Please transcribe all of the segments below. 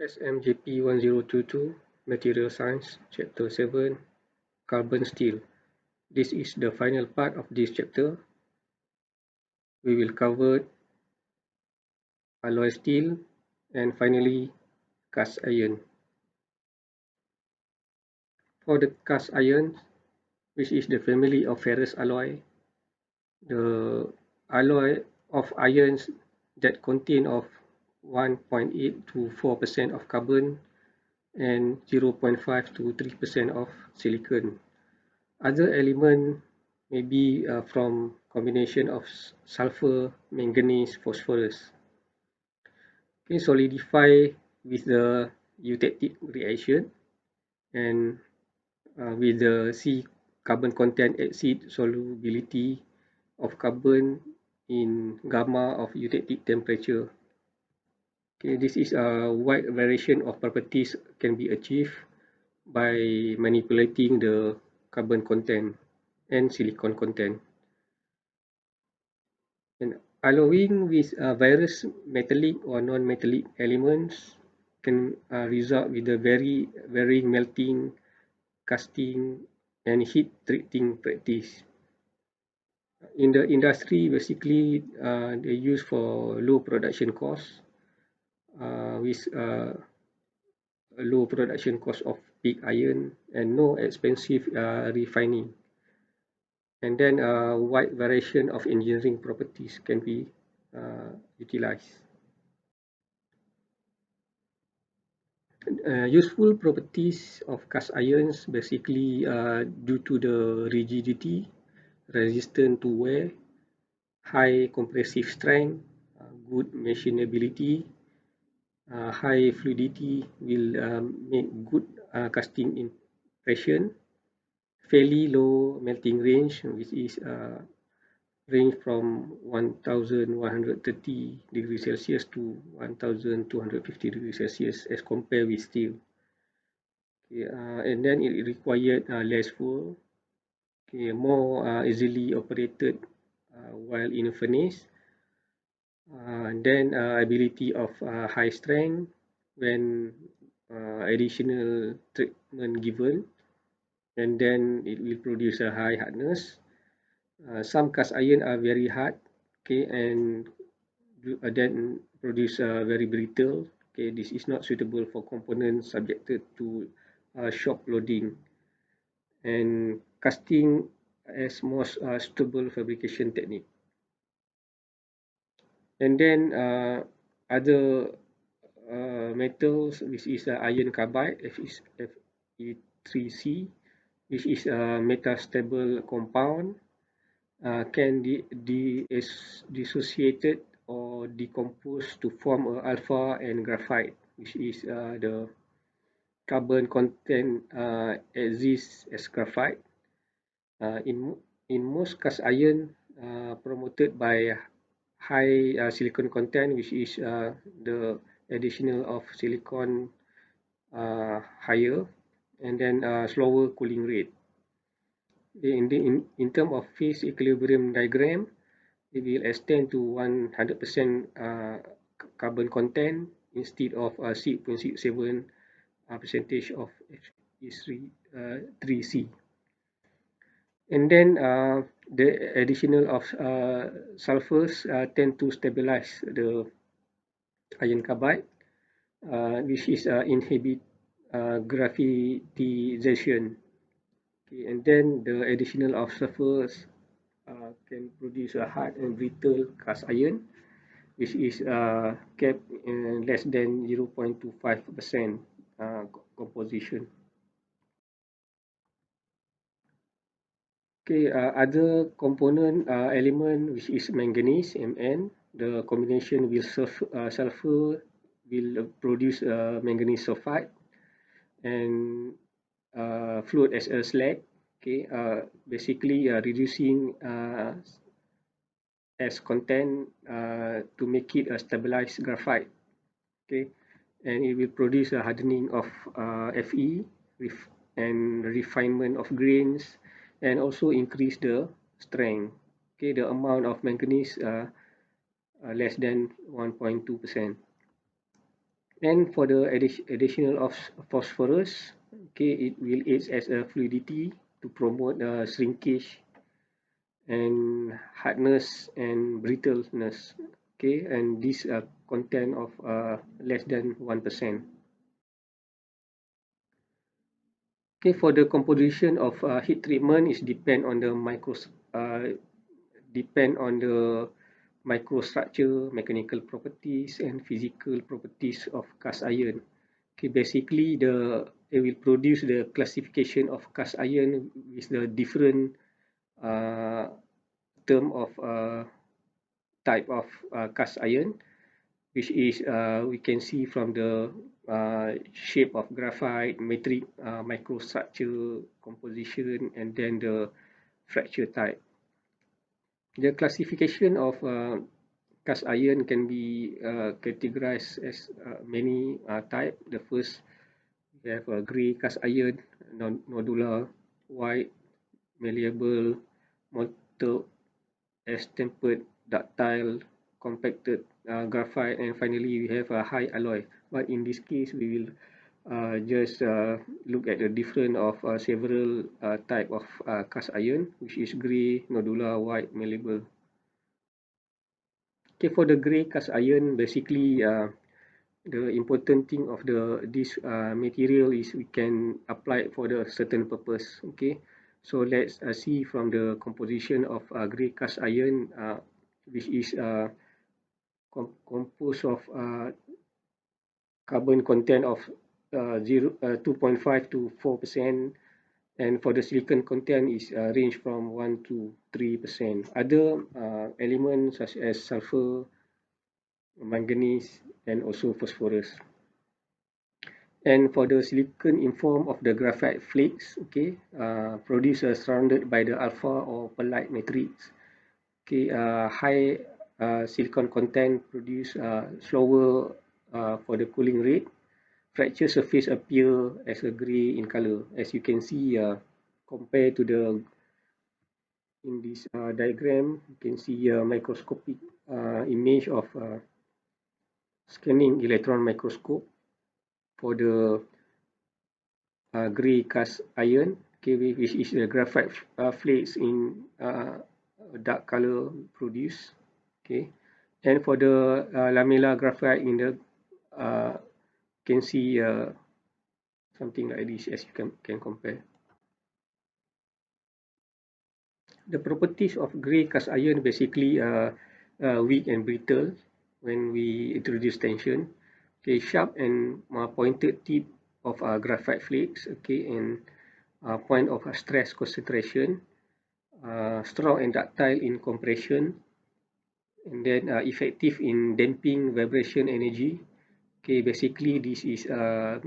SMJP 1022 Material Science, Chapter 7, Carbon Steel. This is the final part of this chapter. We will cover alloy steel and finally cast iron. For the cast iron, which is the family of ferrous alloy, the alloy of irons that contain of 1.8 to 4% of carbon and 0.5 to 3% of silicon. Other elements may be from combination of sulfur, manganese, phosphorus. Okay, solidify with the eutectic reaction and with the C carbon content exceed solubility of carbon in gamma of eutectic temperature. Okay, this is a wide variation of properties can be achieved by manipulating the carbon content and silicon content. And alloying with various metallic or non-metallic elements can result with a very varying melting, casting, and heat treating practice. In the industry, basically, they use for low production cost with a low production cost of pig iron and no expensive refining. And then a wide variation of engineering properties can be utilized. Useful properties of cast irons basically due to the rigidity, resistant to wear, high compressive strength, good machinability, high fluidity will make good casting impression, fairly low melting range, which is range from 1130 degrees Celsius to 1250 degrees Celsius as compared with steel. Okay, and then it required less fuel, okay, more easily operated while in a furnace. And then ability of high strength when additional treatment given, and then it will produce a high hardness. Some cast iron are very hard, okay, and then produce very brittle. Okay, this is not suitable for components subjected to shock loading, and casting as most suitable fabrication technique. And then other metals, which is iron carbide, Fe3C, which is a metastable compound, can be dissociated or decomposed to form a alpha and graphite, which is the carbon content exists as graphite. In most cast iron promoted by high silicon content, which is the additional of silicon higher, and then slower cooling rate. In terms of phase equilibrium diagram, it will extend to 100% carbon content instead of 6.67 percentage of Fe3C. And then the additional of sulfurs tend to stabilize the iron carbide, which is inhibit graphitization. Okay, and then the additional of sulfurs can produce a hard and brittle cast iron, which is kept in less than 0.25% composition. Okay, other component element, which is manganese, Mn. The combination with sulfur will produce manganese sulfide and float as a slag. Okay, basically reducing as content to make it a stabilized graphite. Okay, and it will produce a hardening of Fe and refinement of grains, and also increase the strength. Okay, the amount of manganese less than 1.2%. And for the additional of phosphorus, okay, it will aid as a fluidity to promote shrinkage and hardness and brittleness. Okay, and this content of less than 1%. Okay, for the composition of heat treatment is depend on the microstructure, mechanical properties, and physical properties of cast iron. Okay, basically it will produce the classification of cast iron with the different uh, term of type of cast iron, which is we can see from the shape of graphite, metric microstructure composition, and then the fracture type. The classification of cast iron can be categorized as many type. The first, we have a grey cast iron, nodular, white, malleable, molten, as tempered, ductile, compacted graphite, and finally we have a high alloy. But in this case, we will just look at the difference of several type of cast iron, which is grey, nodular, white, malleable. Okay, for the grey cast iron, basically the important thing of this material is we can apply it for the certain purpose. Okay, so let's see from the composition of grey cast iron, which is composed of carbon content of 2.5 to 4%, and for the silicon content is range from 1 to 3%. Other elements such as sulfur, manganese, and also phosphorus. And for the silicon in form of the graphite flakes, okay, produced surrounded by the alpha or pearlite matrix. Okay, high silicon content produce slower for the cooling rate. Fracture surface appear as a gray in color, as you can see compared to the in this diagram. You can see a microscopic image of scanning electron microscope for the grey cast iron, okay, which is the graphite flakes in dark color produced. Okay, and for the lamellar graphite in the can see something like this, as you can compare. The properties of grey cast iron basically weak and brittle when we introduce tension. Okay, sharp and pointed tip of graphite flakes. Okay, and point of stress concentration. Strong and ductile in compression, and then effective in damping vibration energy. Okay, basically this is a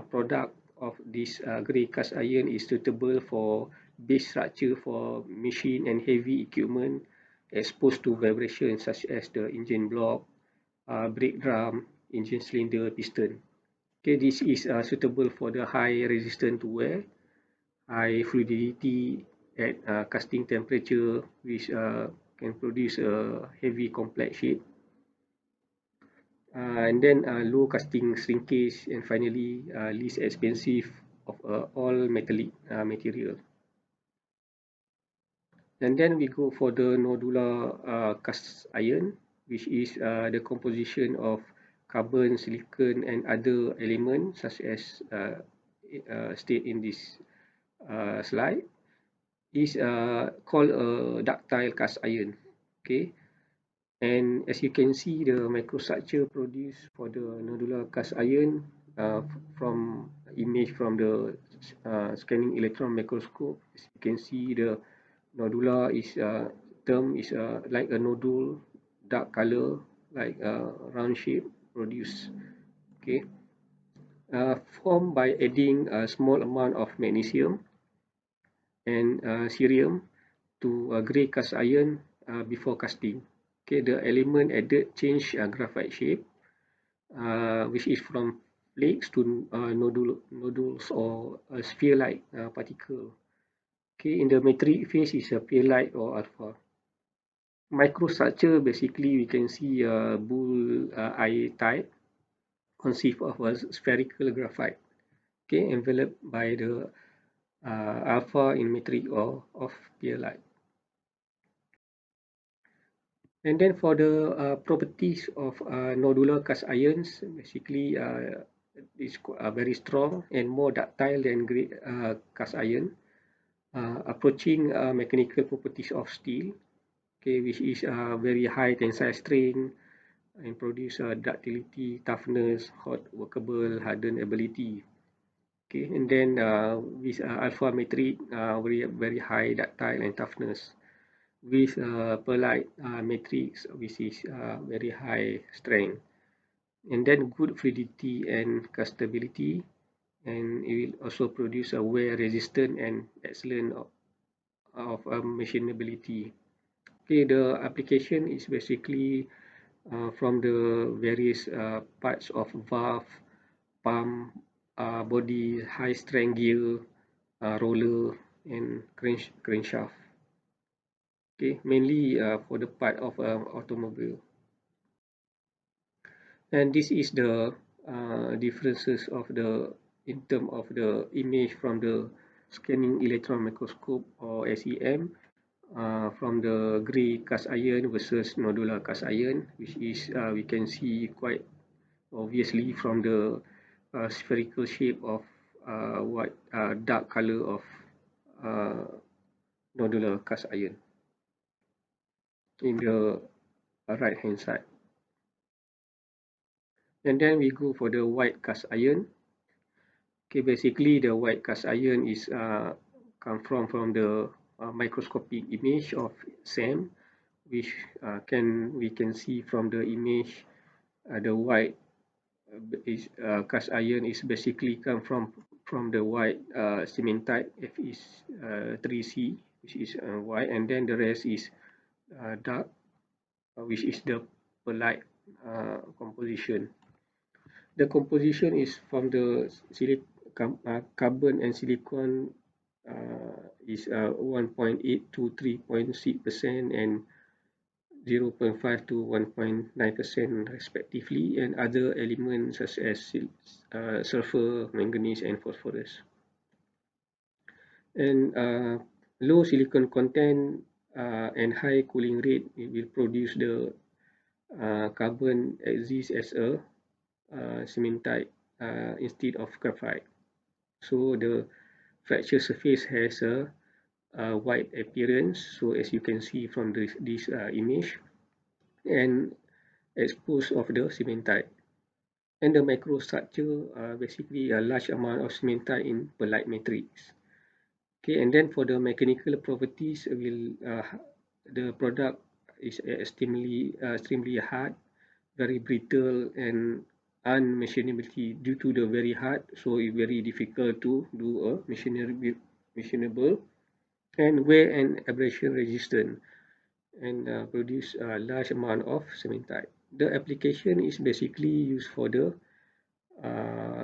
product of this grey cast iron is suitable for base structure for machine and heavy equipment exposed to vibration such as the engine block, brake drum, engine cylinder, piston. Okay, this is suitable for the high resistance to wear, high fluidity at casting temperature, which can produce a heavy complex shape. And then low casting shrinkage, and finally least expensive of all metallic material. And then we go for the nodular cast iron, which is the composition of carbon, silicon, and other elements such as state in this slide, is called a ductile cast iron. Okay, and as you can see, the microstructure produced for the nodular cast iron from image from the scanning electron microscope, as you can see, the nodular is term is like a nodule, dark color, like a round shape produced. Okay, formed by adding a small amount of magnesium and cerium to a grey cast iron before casting. Okay, the element added change graphite shape, which is from flakes to nodules or a sphere-like particle. Okay, in the metric phase is a pearlite or alpha. Microstructure, basically we can see a bull eye type. consists of a spherical graphite, okay, enveloped by the alpha in metric or of PLI. And then for the properties of nodular cast irons, basically it's very strong and more ductile than cast iron, approaching mechanical properties of steel, okay, which is very high tensile strength and produce ductility, toughness, hot workable, harden ability. Okay, and then with alpha metric, very high ductile and toughness. With perlite matrix, which is very high strength, and then good fluidity and castability, and it will also produce a wear resistant and excellent of machinability. Okay, the application is basically from the various parts of valve, pump, body, high strength gear, roller, and crankshaft. Okay, mainly for the part of automobile. And this is the differences of the in term of the image from the scanning electron microscope or SEM, from the gray cast iron versus nodular cast iron, which is we can see quite obviously from the spherical shape of white dark color of uh, nodular cast iron in the right hand side. And then we go for the white cast iron. Okay, basically the white cast iron is come from the microscopic image of SEM, which we can see from the image the white is cast iron is basically come from the white cementite Fe3C, which is white, and then the rest is dark, which is the pearlite composition. The composition is from the carbon and silicon is 1.8 to 3.6% and 0.5 to 1.9% respectively, and other elements such as sulfur, manganese, and phosphorus. And low silicon content and high cooling rate, it will produce the carbon exists as a cementite instead of graphite. So the fracture surface has a white appearance. So as you can see from this image, and exposed of the cementite. And the microstructure basically a large amount of cementite in pearlite matrix. Okay, and then for the mechanical properties, the product is extremely hard, very brittle, and unmachinability due to the very hard, so it's very difficult to do a machinable, and wear and abrasion resistant, and produce a large amount of cementite. The application is basically used for the uh,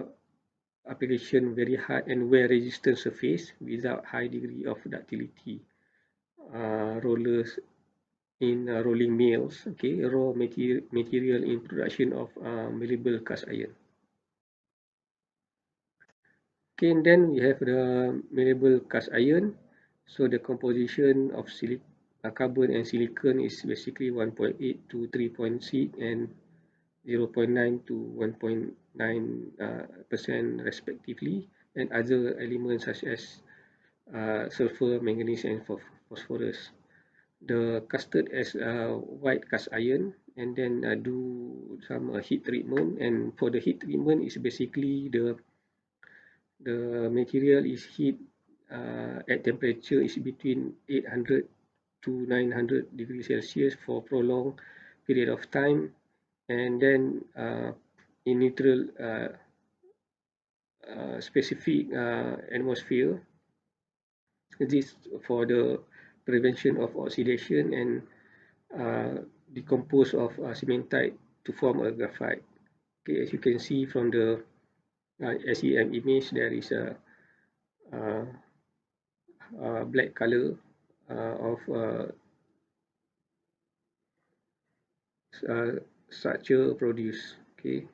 application very hard and wear resistant surface without high degree of ductility. Rollers in rolling mills, okay, raw material in production of malleable cast iron. Okay, and then we have the malleable cast iron. So the composition of carbon and silicon is basically 1.8 to 3.6 and 0.9 to 1.9% respectively, and other elements such as sulfur, manganese, and phosphorus. The casted as white cast iron, and then do some heat treatment. And for the heat treatment, is basically the material is heat at temperature is between 800 to 900 degrees Celsius for prolonged period of time, and then in neutral specific atmosphere. This for the prevention of oxidation and decompose of cementite to form a graphite. Okay, as you can see from the SEM image, there is uh, a black color of structure produced. Okay,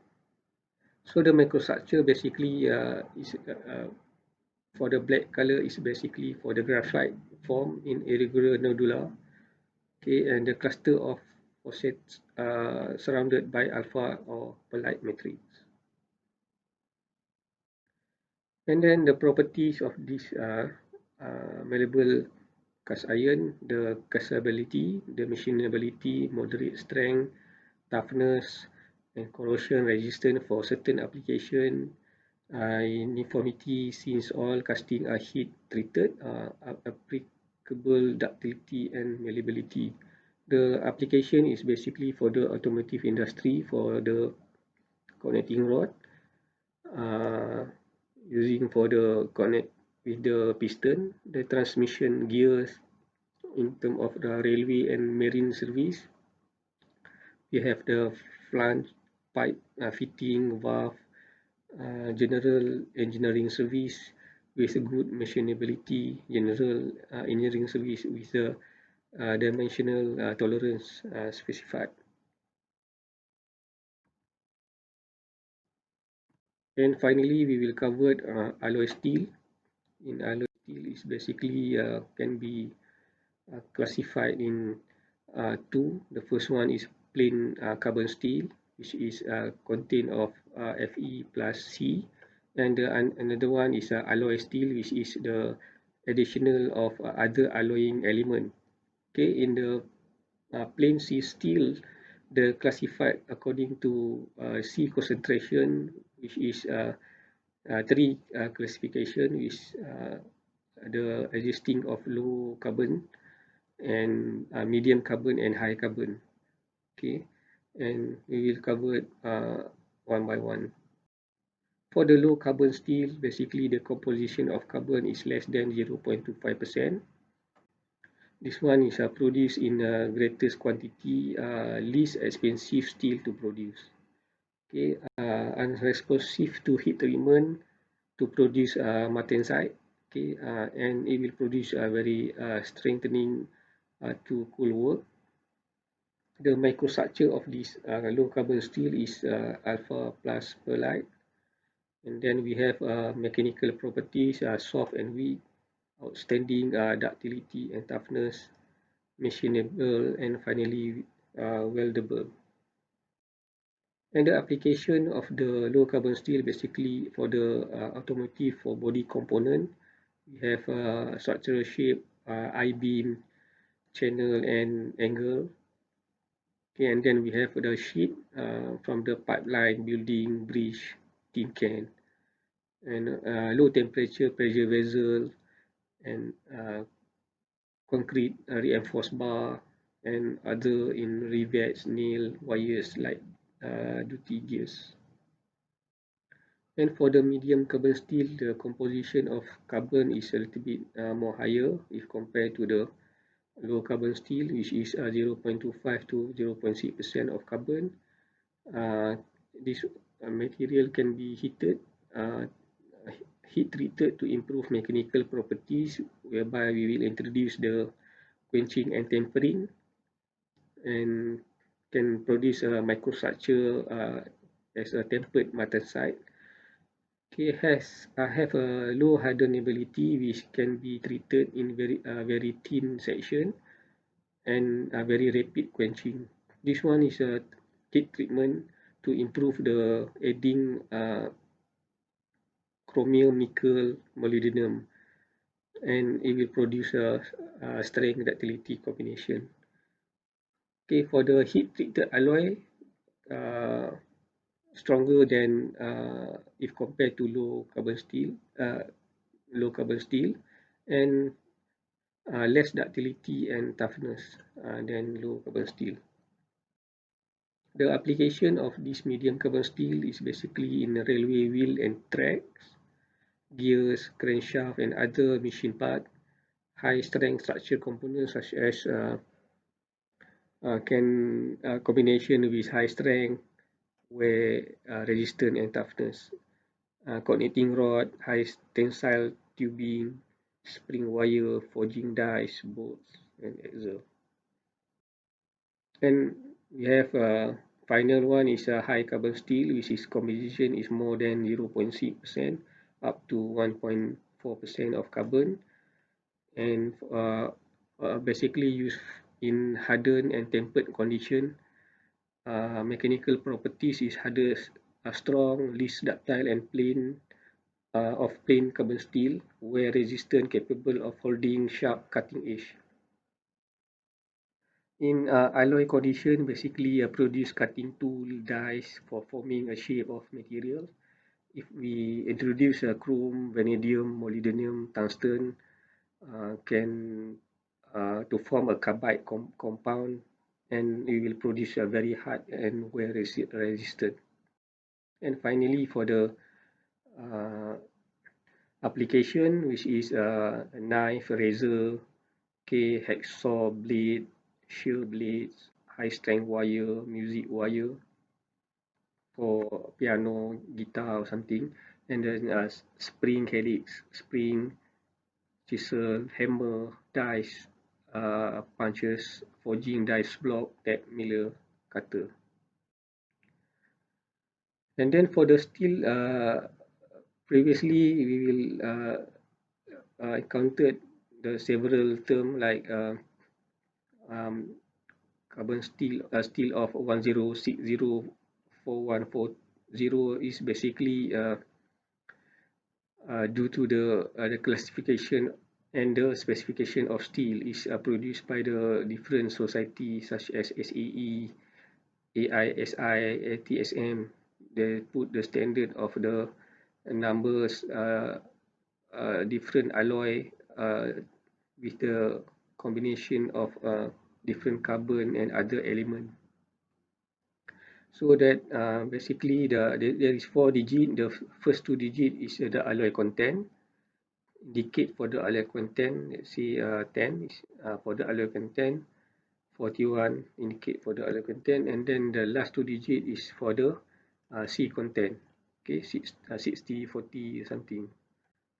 So the microstructure basically is for the black color is basically for the graphite form in irregular nodula. Okay, and the cluster of facets surrounded by alpha or pearlite matrix. And then the properties of this malleable cast iron, the castability, the machinability, moderate strength, toughness, and corrosion resistant for certain application, uniformity since all casting are heat treated, applicable ductility and malleability. The application is basically for the automotive industry for the connecting rod, uh, using for the connect with the piston, the transmission gears in terms of the railway and marine service. We have the flange pipe fitting, valve, general engineering service with good machinability, general engineering service with the dimensional tolerance specified. And finally, we will cover alloy steel. In alloy steel is basically can be classified in two. The first one is plain carbon steel, which is contain of Fe plus C, and another one is alloy steel, which is the additional of other alloying element. Okay, in the plain C steel, the classified according to C concentration, which is three classification, which the existing of low carbon and medium carbon and high carbon. Okay, and we will cover it one by one. For the low carbon steel, basically the composition of carbon is less than 0.25%. This one is produced in greatest quantity, least expensive steel to produce. Okay, unresponsive to heat treatment to produce martensite. Okay, and it will produce very strengthening to cool work. The microstructure of this low carbon steel is alpha plus pearlite. And then we have mechanical properties, soft and weak, outstanding ductility and toughness, machinable, and finally weldable. And the application of the low carbon steel basically for the automotive for body component, we have structural shape, I-beam, channel, and angle. Okay, and then we have the sheet from the pipeline, building, bridge, tin can, and low temperature pressure vessel, and concrete reinforced bar, and other in rivets, nail, wires like duty gears. And for the medium carbon steel, the composition of carbon is a little bit more higher if compared to the low carbon steel, which is 0.25 to 0.6% of carbon. This material can be uh, heat treated to improve mechanical properties, whereby we will introduce the quenching and tempering, and can produce a microstructure as a tempered martensite. Okay, have a low hardenability, which can be treated in very thin section and very rapid quenching. This one is a heat treatment to improve the adding chromium, nickel, molybdenum, and it will produce a strength ductility combination. Okay, for the heat treated alloy, uh, stronger than if compared to low carbon steel, and less ductility and toughness than low carbon steel. The application of this medium carbon steel is basically in railway wheel and tracks, gears, crankshaft, and other machine parts. High strength structure components such as can combination with high strength, wear resistance and toughness. Connecting rod, high tensile tubing, spring wire, forging dies, bolts, and axle. And we have final one is a high carbon steel, which is composition is more than 0.6% up to 1.4% of carbon, and basically used in hardened and tempered condition. Mechanical properties is hardest, strong, least ductile, and plain carbon steel, wear resistant, capable of holding sharp cutting edge. In alloy condition, basically produce cutting tool dies for forming a shape of material. If we introduce chrome, vanadium, molybdenum, tungsten, can to form a carbide compound, and we will produce a very hard and wear resistant. And finally, for the uh, application, which is a knife, razor, hacksaw blade, shear blades, high strength wire, music wire for piano, guitar or something, and then spring helix, spring, chisel, hammer, dice, punches, forging dice block, tape, miller, cutter. And then for the steel, previously we will encountered the several term like um, carbon steel of 10604140 is basically due to the classification and the specification of steel is produced by the different societies such as SAE, AISI, TSM. They put the standard of the numbers different alloy with the combination of different carbon and other element. So that basically there is 4 digit. The first 2 digit is the alloy content. Indicate for the alloy content. Let's say 10 is for the alloy content. 41 indicate for the alloy content, and then the last 2 digit is for the C content. Okay, 60, 40 something.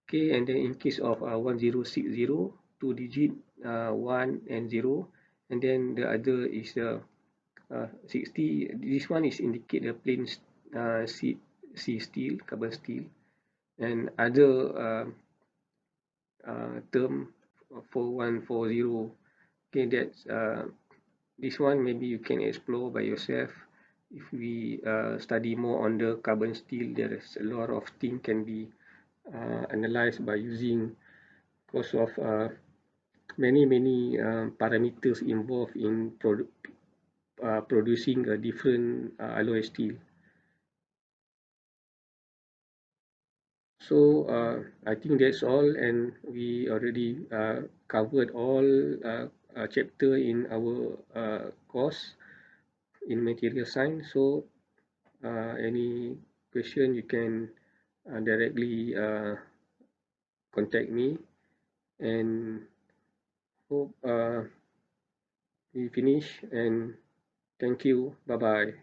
Okay, and then in case of 1060, 2 digit 1 and 0, and then the other is 60. This one is indicate the plain C steel, carbon steel, and other term 4140. Okay, that's this one maybe you can explore by yourself. If we study more on the carbon steel, there is a lot of things can be analyzed by using because of many parameters involved in producing a different alloy steel. So I think that's all, and we already covered all chapter in our course in material science. So any question you can directly contact me, and hope we finish, and thank you. Bye bye.